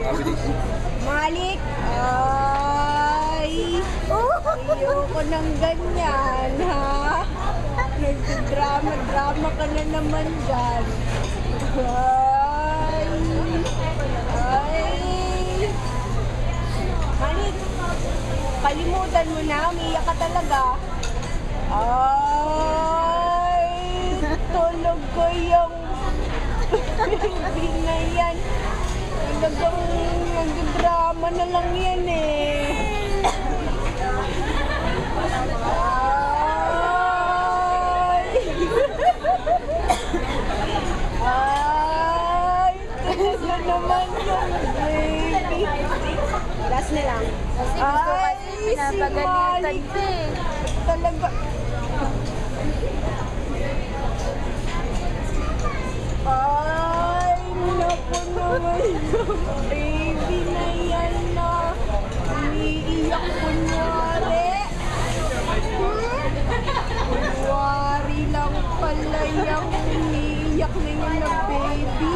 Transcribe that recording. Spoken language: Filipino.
Malik! Ay! Ayoko ng ganyan, ha? Nagdrama-drama ka na naman dyan. Ay! Ay! Malik! Kalimutan mo na, umiyak ka talaga. Ay! Tulog ko yung baby na yan. Talagang nag-drama na lang yan eh. Ay! Talaga naman yung baby. Last na lang. Kasi gusto kasi pinapaganitan ko eh. Talaga. Ay, naku naman yung baby na yan na umiiyak kunyari. Kunyari lang pala yung umiiyak na yun na baby.